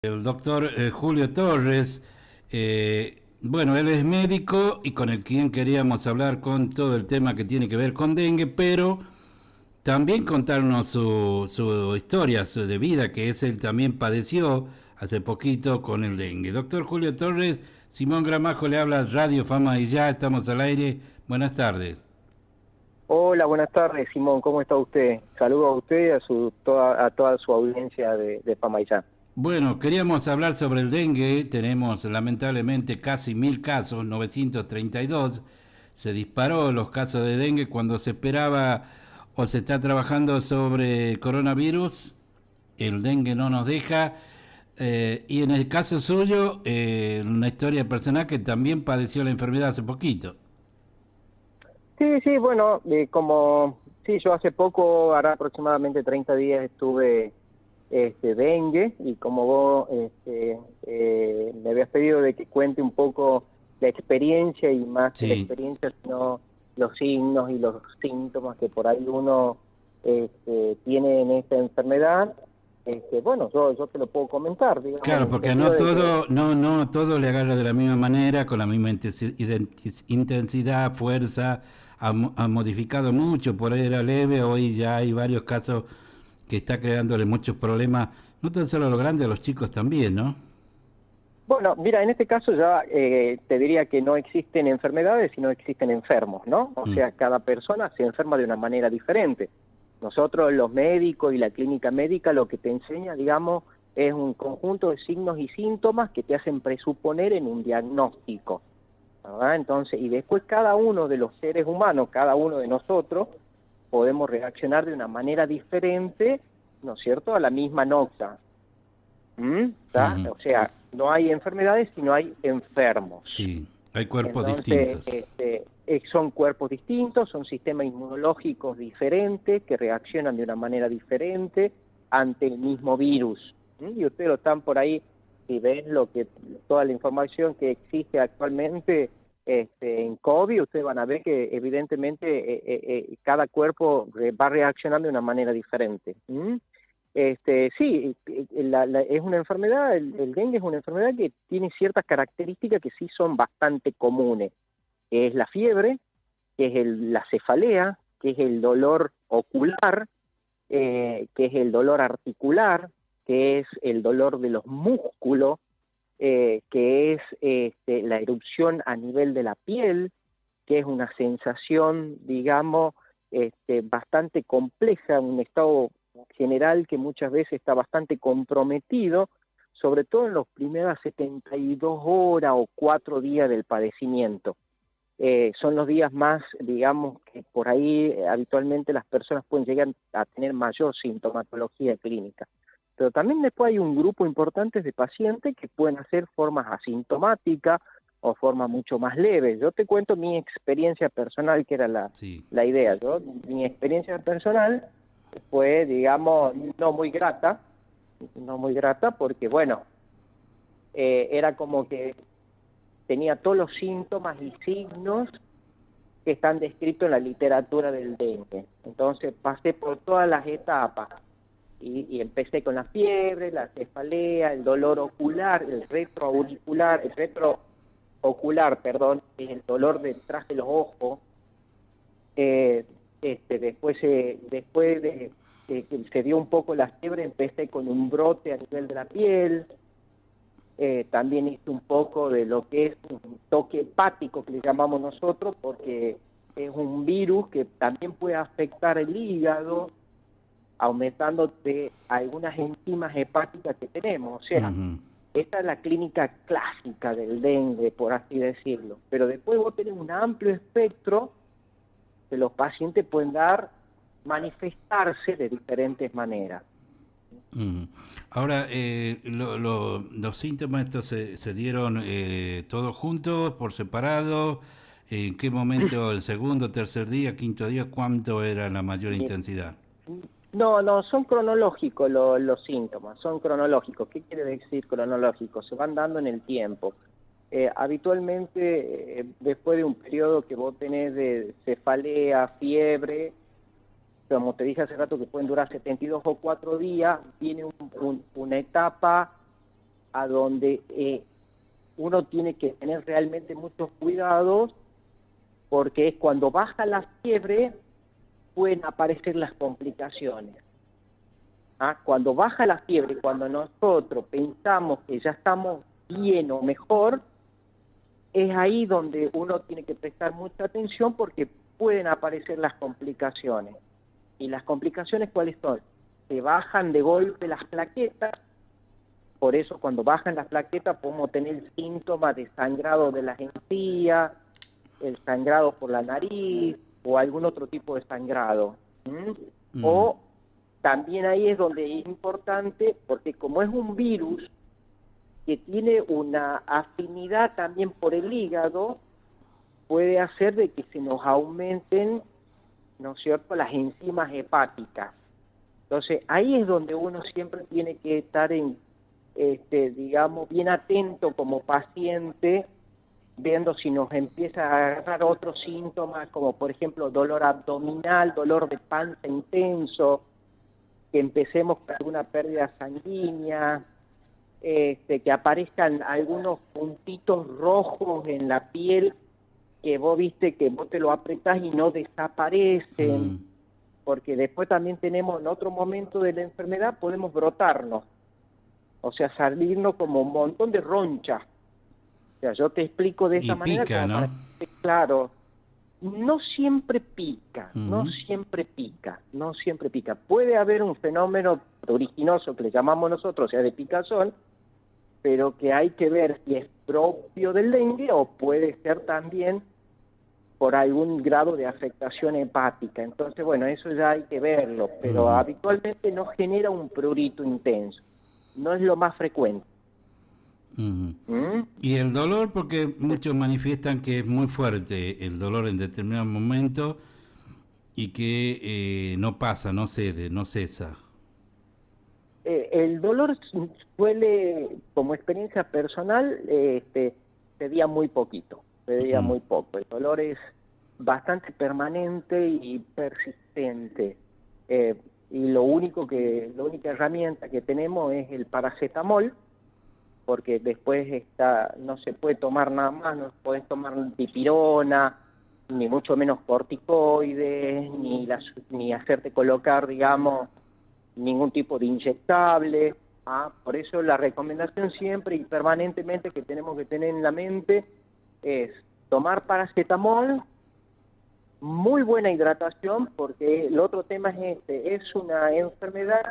El doctor Julio Torres. Bueno, él es médico y con el quien queríamos hablar con todo el tema que tiene que ver con dengue, pero también contarnos su historia de vida, que es él también padeció hace poquito con el dengue. Doctor Julio Torres, Simón Gramajo le habla, Radio Fama y ya estamos al aire. Buenas tardes. Hola, buenas tardes, Simón. ¿Cómo está usted? Saludo a usted y a toda su audiencia de Pamayá. Bueno, queríamos hablar sobre el dengue. Tenemos lamentablemente casi 1000 casos, 932. Se disparó los casos de dengue cuando se esperaba o se está trabajando sobre coronavirus. El dengue no nos deja. Y en el caso suyo, una historia personal que también padeció la enfermedad hace poquito. Sí, sí, bueno, sí, yo hace poco, hará aproximadamente 30 días estuve dengue y como vos me habías pedido de que cuente un poco la experiencia y más que la Sí. experiencia, sino los signos y los síntomas que por ahí uno tiene en esta enfermedad. Bueno, yo te lo puedo comentar, digamos, Claro, en el porque sentido no de que todo, no todo le agarra de la misma manera, con la misma intensidad, fuerza, ha modificado mucho, por ahí era leve, hoy ya hay varios casos que está creándole muchos problemas, no tan solo a los grandes, a los chicos también, ¿no? bueno, mira, en este caso ya te diría que no existen enfermedades, sino existen enfermos, ¿no? O Mm. sea, cada persona se enferma de una manera diferente. Nosotros, los médicos y la clínica médica, lo que te enseña, digamos, es un conjunto de signos y síntomas que te hacen presuponer en un diagnóstico, ¿verdad? Entonces, y después cada uno de los seres humanos, cada uno de nosotros, podemos reaccionar de una manera diferente, ¿no es cierto?, a la misma nota. ¿Está? Ujú. O sea, no hay enfermedades, sino hay enfermos. Sí, hay cuerpos Entonces, distintos. son cuerpos distintos, son sistemas inmunológicos diferentes que reaccionan de una manera diferente ante el mismo virus. Y ustedes lo están por ahí, si ven toda la información que existe actualmente en COVID, ustedes van a ver que evidentemente cada cuerpo va reaccionando de una manera diferente. Sí, es una enfermedad, el dengue es una enfermedad que tiene ciertas características que sí son bastante comunes, que es la fiebre, que es la cefalea, que es el dolor ocular, que es el dolor articular, que es el dolor de los músculos, que es la erupción a nivel de la piel, que es una sensación, digamos, bastante compleja, un estado general que muchas veces está bastante comprometido, sobre todo en las primeras 72 horas o 4 días del padecimiento. Son los días más, digamos, que por ahí habitualmente las personas pueden llegar a tener mayor sintomatología clínica. Pero también después hay un grupo importante de pacientes que pueden hacer formas asintomáticas o formas mucho más leves. Yo te cuento mi experiencia personal, que era Sí. la idea. Mi experiencia personal fue, digamos, no muy grata porque, bueno, era como que tenía todos los síntomas y signos que están descritos en la literatura del dengue. Entonces pasé por todas las etapas y empecé con la fiebre, la cefalea, el dolor ocular, el retroocular, perdón, es el dolor detrás de los ojos. Después de que se dio un poco la fiebre, empecé con un brote a nivel de la piel. También hice un poco de lo que es un toque hepático, que le llamamos nosotros, porque es un virus que también puede afectar el hígado, aumentando algunas enzimas hepáticas que tenemos. O sea, Ujú. esta es la clínica clásica del dengue, por así decirlo. Pero después vos tenés un amplio espectro que los pacientes pueden manifestarse de diferentes maneras. Mm. Ahora, los síntomas estos se dieron todos juntos, por separado. ¿En qué momento, el segundo, tercer día, quinto día, cuánto era la mayor Y intensidad? no, no, son cronológicos los síntomas, son cronológicos. ¿Qué quiere decir cronológicos? Se van dando en el tiempo. Habitualmente, después de un periodo que vos tenés de cefalea, fiebre, como te dije hace rato que pueden durar 72 o 4 días, viene una etapa a donde uno tiene que tener realmente muchos cuidados, porque es cuando baja la fiebre pueden aparecer las complicaciones. Cuando baja la fiebre, cuando nosotros pensamos que ya estamos bien o mejor, es ahí donde uno tiene que prestar mucha atención porque pueden aparecer las complicaciones. ¿Y las complicaciones cuáles son? Se bajan de golpe las plaquetas, por eso cuando bajan las plaquetas podemos tener síntomas de sangrado de las encías, el sangrado por la nariz o algún otro tipo de sangrado. O también ahí es donde es importante, porque como es un virus que tiene una afinidad también por el hígado, puede hacer de que se nos aumenten, ¿no es cierto?, las enzimas hepáticas. Entonces ahí es donde uno siempre tiene que estar digamos, bien atento como paciente, viendo si nos empieza a agarrar otros síntomas, como por ejemplo dolor abdominal, dolor de panza intenso, que empecemos con alguna pérdida sanguínea, que aparezcan algunos puntitos rojos en la piel, que vos viste que vos te lo apretás y no desaparecen, porque después también tenemos en otro momento de la enfermedad, podemos brotarnos, o sea, salirnos como un montón de ronchas. O sea, yo te explico de esa manera pica, como ¿no? para que, claro, no siempre pica, no siempre pica. Puede haber un fenómeno pruriginoso que le llamamos nosotros, o sea, de picazón, pero que hay que ver si es propio del dengue o puede ser también por algún grado de afectación hepática. Entonces, bueno, eso ya hay que verlo, pero habitualmente no genera un prurito intenso, no es lo más frecuente. Y el dolor, porque muchos manifiestan que es muy fuerte el dolor en determinado momento y que no pasa, no cede, no cesa. El dolor suele, como experiencia personal, pedía muy poquito, muy poco. El dolor es bastante permanente y persistente. Y la única herramienta que tenemos es el paracetamol, porque después no se puede tomar nada más, no podés tomar dipirona, ni mucho menos corticoides, ni hacerte colocar, digamos, ningún tipo de inyectable. Por eso la recomendación siempre y permanentemente que tenemos que tener en la mente es tomar paracetamol, muy buena hidratación, porque el otro tema es es una enfermedad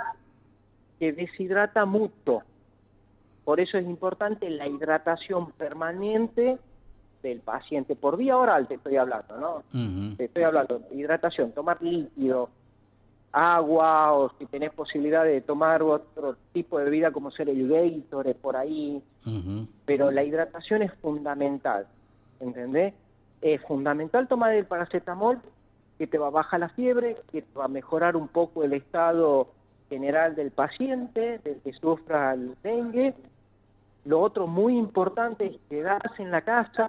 que deshidrata mucho. Por eso es importante la hidratación permanente del paciente. Por vía oral te estoy hablando, ¿no? Te estoy hablando de hidratación, tomar líquido, agua, o si tenés posibilidad de tomar otro tipo de bebida como ser el Gatorade por ahí. Pero la hidratación es fundamental, ¿entendés? Es fundamental tomar el paracetamol, que te va a bajar la fiebre, que te va a mejorar un poco el estado general del paciente, del que sufra el dengue. Lo otro muy importante es quedarse en la casa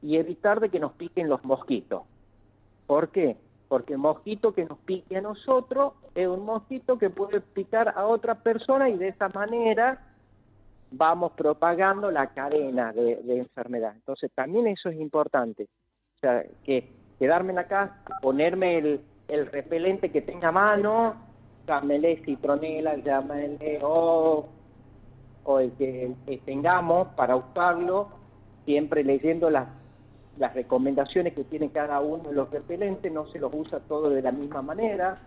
y evitar de que nos piquen los mosquitos. ¿Por qué? Porque el mosquito que nos pique a nosotros es un mosquito que puede picar a otra persona y de esa manera vamos propagando la cadena de enfermedad. Entonces también eso es importante. O sea, que quedarme en la casa, ponerme el repelente que tenga a mano, llámele citronela, llámele o el que tengamos para usarlo, siempre leyendo las recomendaciones que tiene cada uno de los repelentes, no se los usa todos de la misma manera,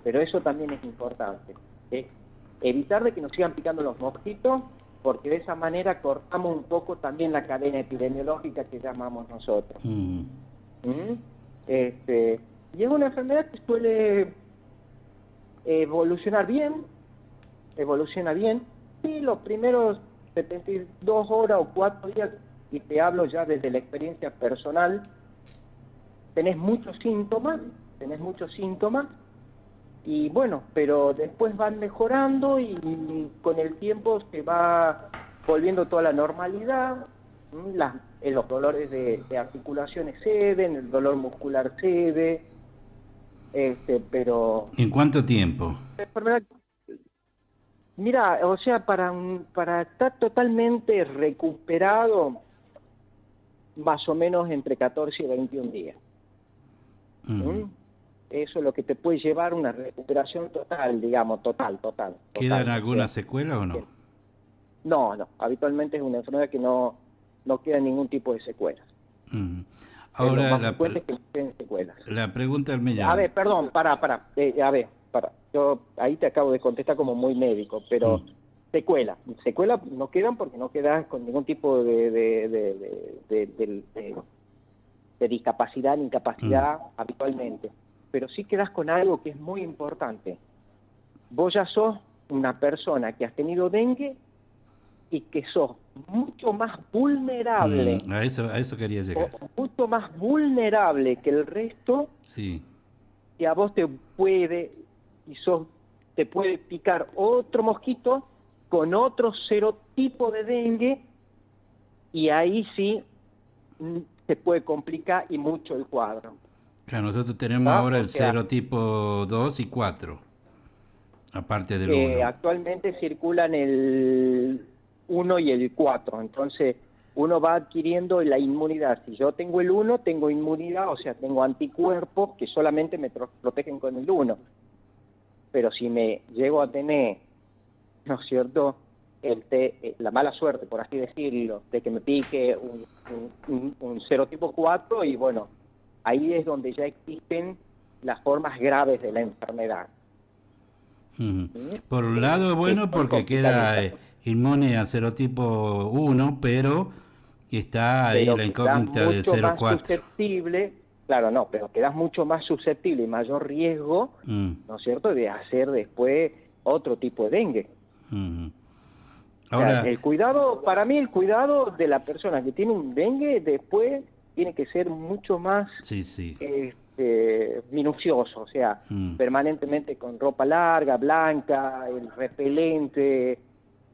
pero eso también es importante. Evitar de que nos sigan picando los mosquitos, porque de esa manera cortamos un poco también la cadena epidemiológica que llamamos nosotros. Y es una enfermedad que suele evoluciona bien. Sí, los primeros 72 horas o 4 días, y te hablo ya desde la experiencia personal, tenés muchos síntomas, y bueno, pero después van mejorando y con el tiempo se va volviendo toda la normalidad, los dolores de articulaciones ceden, el dolor muscular cede, pero... ¿En cuánto tiempo? La enfermedad Mira, o sea, para estar totalmente recuperado, más o menos entre 14 y 21 días. Mm. ¿Mm? Eso es lo que te puede llevar una recuperación total, digamos, ¿Quedan total. O sea, alguna secuela o no? que no, habitualmente es una enfermedad que no queda ningún tipo de secuelas. Mm. Lo Ahora más frecuente es que no queden secuelas. la pregunta del A millón. ver, perdón, para. Yo ahí te acabo de contestar como muy médico, Mm. pero secuelas no quedan porque no quedas con ningún tipo de discapacidad ni Mm. incapacidad habitualmente. Pero sí quedas con algo que es muy importante. Vos ya sos una persona que has tenido dengue y que sos mucho más vulnerable, A eso quería o llegar. mucho más vulnerable que el resto, Sí. que a vos te puede, y sos, te puede picar otro mosquito con otro serotipo de dengue, y ahí sí se puede complicar y mucho el cuadro. Claro, nosotros tenemos ¿Tá? ahora O el sea, serotipo 2 y 4, aparte del uno. actualmente circulan el 1 y el 4, entonces uno va adquiriendo la inmunidad. Si yo tengo el 1, tengo inmunidad, o sea, tengo anticuerpos que solamente me protegen con el 1. Pero si me llego a tener, ¿no es cierto?, la mala suerte, por así decirlo, de que me pique un serotipo 4, y bueno, ahí es donde ya existen las formas graves de la enfermedad. Ujú. ¿Sí? Por un lado es Que bueno son porque queda complicaditas, inmune a serotipo 1, pero está ahí pero la quedas incógnita del mucho más 0,4. susceptible, claro, no, pero quedas mucho más susceptible y mayor riesgo, Mm, ¿no es cierto?, de hacer después otro tipo de dengue. mm. O sea, Ahora, para mí el cuidado de la persona que tiene un dengue después tiene que ser mucho más sí, sí. minucioso, o sea, Mm. permanentemente con ropa larga, blanca, el repelente,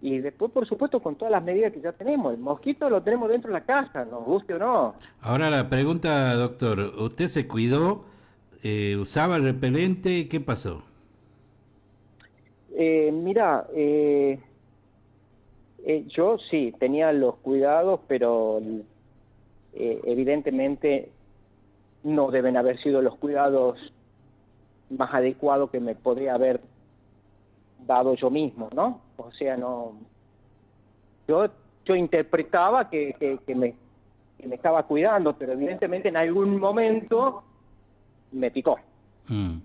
y después, por supuesto, con todas las medidas que ya tenemos. El mosquito lo tenemos dentro de la casa, nos guste o no. Ahora la pregunta, doctor, ¿usted se cuidó? ¿Usaba el repelente? ¿Qué pasó? Mira, yo sí tenía los cuidados, pero evidentemente no deben haber sido los cuidados más adecuados que me podría haber dado yo mismo, ¿no? O sea, no, yo, yo interpretaba que me estaba cuidando, pero evidentemente en algún momento me picó. Mm,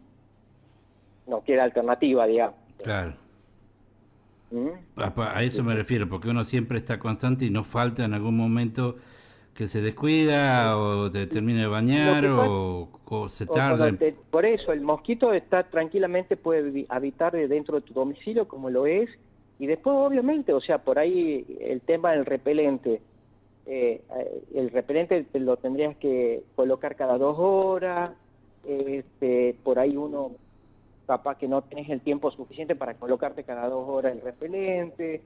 No queda alternativa, digamos. claro. ¿Mm? A eso me refiero, porque uno siempre está constante y no falta en algún momento que se descuida o te termine de Lo bañar que pasa, o se o cuando tarde. por eso el mosquito está tranquilamente, puede habitar dentro de tu domicilio como lo es, y después obviamente, o sea, por ahí el tema del repelente, el repelente te lo tendrías que colocar cada 2 horas, por ahí uno capaz que no tenés el tiempo suficiente para colocarte cada 2 horas el repelente,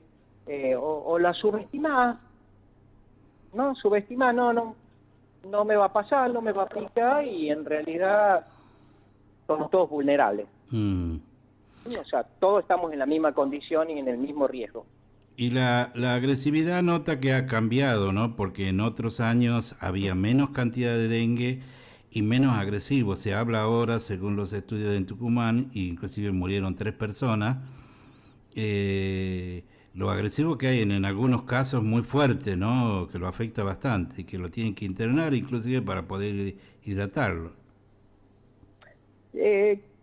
o la subestimás, ¿no? Subestimás, no me va a pasar, no me va a picar, y en realidad somos todos vulnerables. Mm. O sea, todos estamos en la misma condición y en el mismo riesgo. Y la agresividad nota que ha cambiado, ¿no? Porque en otros años había menos cantidad de dengue y menos agresivo. Se habla ahora, según los estudios en Tucumán, e inclusive murieron 3 personas, lo agresivo que hay en algunos casos muy fuerte, ¿no? Que lo afecta bastante y que lo tienen que internar inclusive para poder hidratarlo.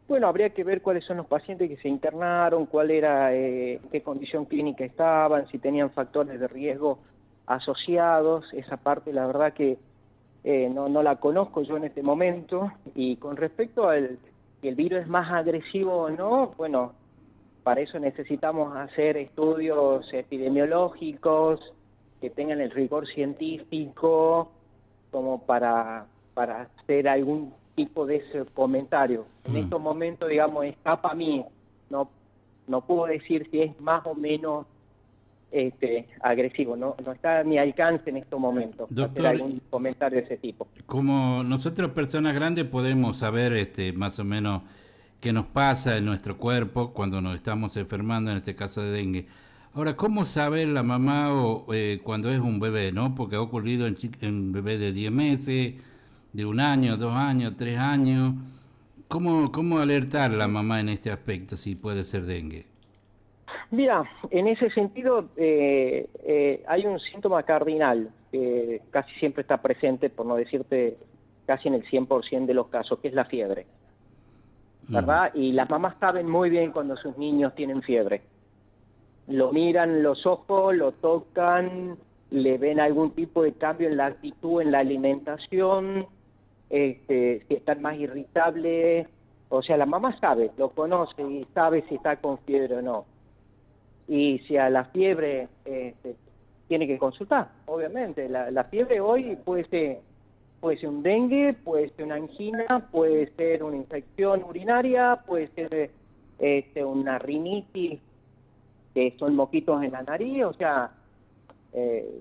Bueno, habría que ver cuáles son los pacientes que se internaron, cuál era, qué condición clínica estaban, si tenían factores de riesgo asociados. Esa parte, la verdad que no la conozco yo en este momento. Y con respecto al si el virus es más agresivo o no, bueno, para eso necesitamos hacer estudios epidemiológicos que tengan el rigor científico como para hacer algún tipo de ese comentario. En Mm. estos momentos, digamos, escapa a mí, no puedo decir si es más o menos agresivo, no está a mi alcance en estos momentos hacer Doctor, algún comentario de ese tipo. como nosotros personas grandes podemos saber más o menos que nos pasa en nuestro cuerpo cuando nos estamos enfermando, en este caso de dengue. Ahora, ¿cómo saber la mamá cuando es un bebé, no? Porque ha ocurrido en bebés de 10 meses, de 1 año, 2 años, 3 años. ¿Cómo alertar a la mamá en este aspecto si puede ser dengue? Mira, en ese sentido hay un síntoma cardinal que casi siempre está presente, por no decirte casi en el 100% de los casos, que es la fiebre, ¿verdad? Y las mamás saben muy bien cuando sus niños tienen fiebre. Lo miran los ojos, lo tocan, le ven algún tipo de cambio en la actitud, en la alimentación, si están más irritables. O sea, la mamá sabe, lo conoce y sabe si está con fiebre o no. Y si a la fiebre tiene que consultar, obviamente. La fiebre hoy puede ser un dengue, puede ser una angina, puede ser una infección urinaria, puede ser una rinitis, que son moquitos en la nariz. O sea,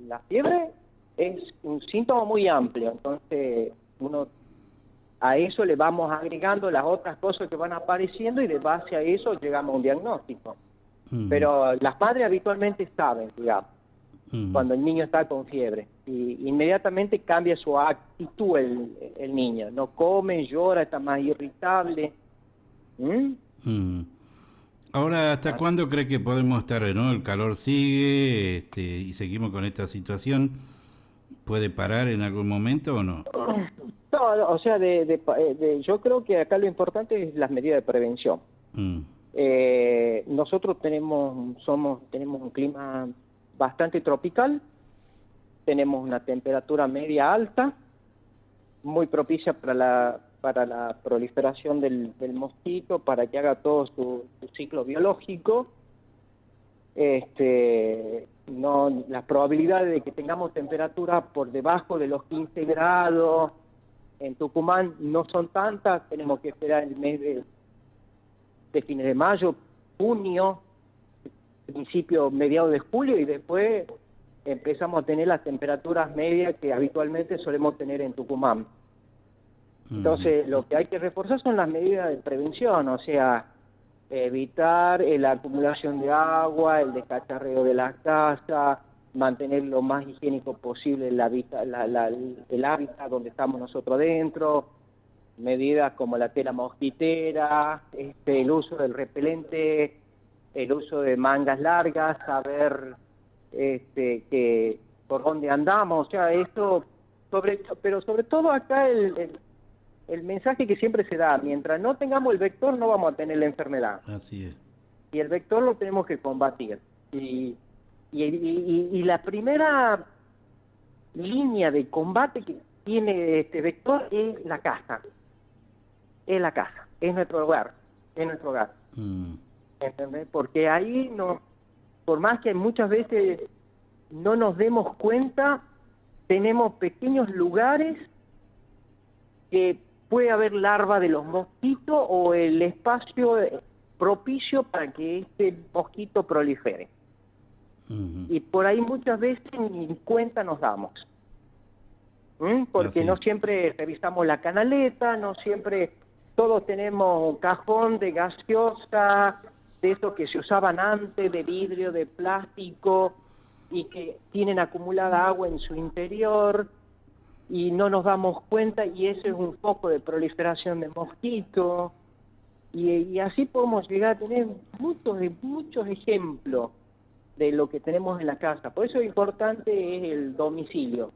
la fiebre es un síntoma muy amplio. Entonces, a eso le vamos agregando las otras cosas que van apareciendo y de base a eso llegamos a un diagnóstico. Pero las madres habitualmente saben, digamos, cuando el niño está con fiebre. Y inmediatamente cambia su actitud el niño. No come, llora, está más irritable. Ahora, ¿hasta cuándo cree que podemos estar, no? El calor sigue y seguimos con esta situación. ¿Puede parar en algún momento o no? No, o sea, yo creo que acá lo importante es las medidas de prevención. Nosotros tenemos un clima bastante tropical, tenemos una temperatura media alta, muy propicia para la proliferación del mosquito, para que haga todo su ciclo biológico. Las probabilidades de que tengamos temperatura por debajo de los 15 grados en Tucumán no son tantas. Tenemos que esperar el mes de fines de mayo, junio, mediados de julio, y después empezamos a tener las temperaturas medias que habitualmente solemos tener en Tucumán. Entonces, lo que hay que reforzar son las medidas de prevención, o sea, evitar la acumulación de agua, el descacharreo de la casa, mantener lo más higiénico posible el hábitat donde estamos nosotros dentro, medidas como la tela mosquitera, el uso del repelente, el uso de mangas largas, saber que por dónde andamos. O sea, esto, pero sobre todo acá el mensaje que siempre se da: mientras no tengamos el vector no vamos a tener la enfermedad. Así es. Y el vector lo tenemos que combatir. Y la primera línea de combate que tiene este vector es la casa. Es la casa, es nuestro hogar, ¿Entendés? Porque ahí por más que muchas veces no nos demos cuenta, tenemos pequeños lugares que puede haber larva de los mosquitos o el espacio propicio para que este mosquito prolifere. Y por ahí muchas veces ni cuenta nos damos. Porque no siempre revisamos la canaleta, no siempre. Todos tenemos un cajón de gaseosa, de esos que se usaban antes, de vidrio, de plástico, y que tienen acumulada agua en su interior, y no nos damos cuenta, y ese es un foco de proliferación de mosquitos. Y así podemos llegar a tener muchos ejemplos de lo que tenemos en la casa. Por eso lo importante es el domicilio.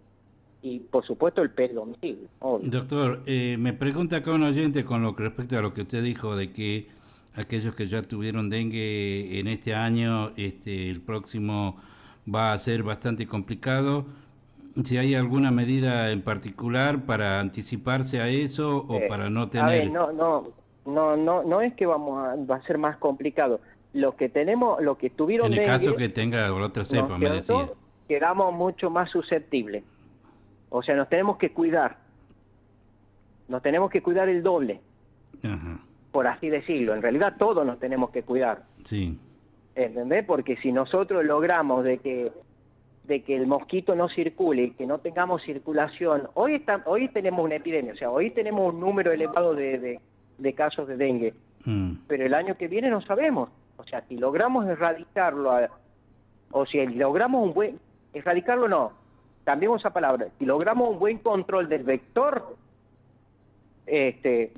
Y por supuesto el PET domicilio. Obvio. Doctor, me pregunta acá un oyente con lo que respecto a lo que usted dijo de que aquellos que ya tuvieron dengue en este año, el próximo va a ser bastante complicado. Si hay alguna medida en particular para anticiparse a eso o para no tener. A ver, no es que va a ser más complicado. Los que tuvieron en el dengue, caso que tenga otra cepa, me decía. Quedamos mucho más susceptibles. O sea, nos tenemos que cuidar el doble. Ajá. Por así decirlo. En realidad todos nos tenemos que cuidar. Sí. ¿Entendés? Porque si nosotros logramos de que el mosquito no circule y que no tengamos circulación, hoy tenemos una epidemia, o sea, hoy tenemos un número elevado de casos de dengue, pero el año que viene no sabemos. O sea, si logramos erradicarlo, o si logramos un buen... Erradicarlo no, cambiemos esa palabra. Si logramos un buen control del vector,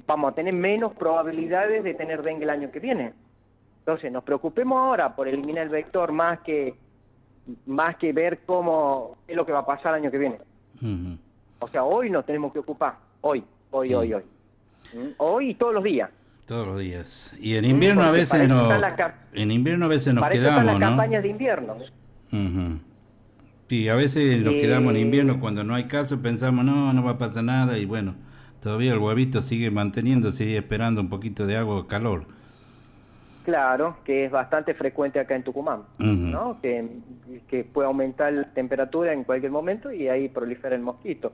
vamos a tener menos probabilidades de tener dengue el año que viene. Entonces, nos preocupemos ahora por eliminar el vector más que ver cómo es lo que va a pasar el año que viene. O sea, hoy nos tenemos que ocupar. Hoy. Hoy y todos los días. Todos los días. Y en invierno a veces nos quedamos, las campañas de invierno. Sí, a veces nos quedamos en invierno cuando no hay caso, pensamos, no va a pasar nada, y bueno, todavía el huevito sigue manteniéndose y esperando un poquito de agua o calor. Claro, que es bastante frecuente acá en Tucumán, ¿no? Que puede aumentar la temperatura en cualquier momento y ahí prolifera el mosquito.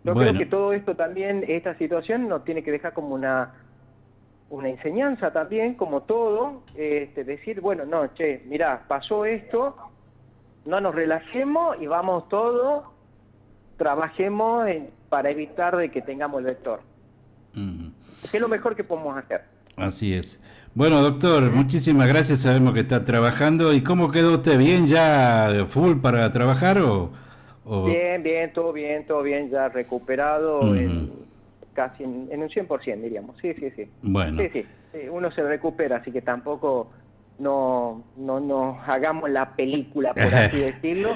Yo creo que todo esto también, esta situación nos tiene que dejar como una enseñanza también, como todo, decir, bueno, no, mirá, pasó esto, no nos relajemos y vamos todos, trabajemos para evitar de que tengamos el vector. ¿Qué es lo mejor que podemos hacer? Así es. Bueno, doctor, muchísimas gracias, sabemos que está trabajando. ¿Y cómo quedó usted? ¿Bien ya full para trabajar o...? Bien, todo bien, ya recuperado casi en un 100%, diríamos. Sí. Bueno. Sí, uno se recupera, así que tampoco no nos hagamos la película, por así decirlo.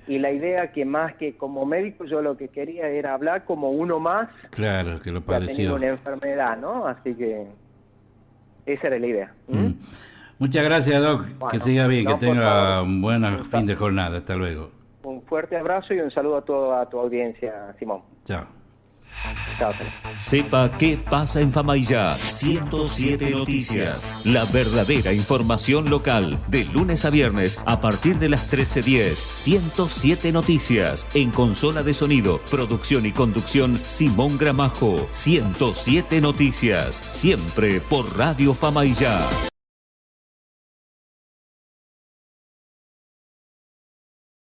Y la idea que más que como médico, yo lo que quería era hablar como uno más. Claro, que lo padeció. Que ha tenido una enfermedad, ¿no? Así que esa era la idea. Muchas gracias, Doc. Bueno, que siga bien, que tenga un buen fin de jornada. Hasta luego. Un fuerte abrazo y un saludo a toda tu audiencia, Simón. Chao. Sepa qué pasa en Famaillá. 107 Noticias. La verdadera información local. De lunes a viernes a partir de las 13:10. 107 Noticias. En consola de sonido, producción y conducción, Simón Gramajo. 107 Noticias. Siempre por Radio Famaillá.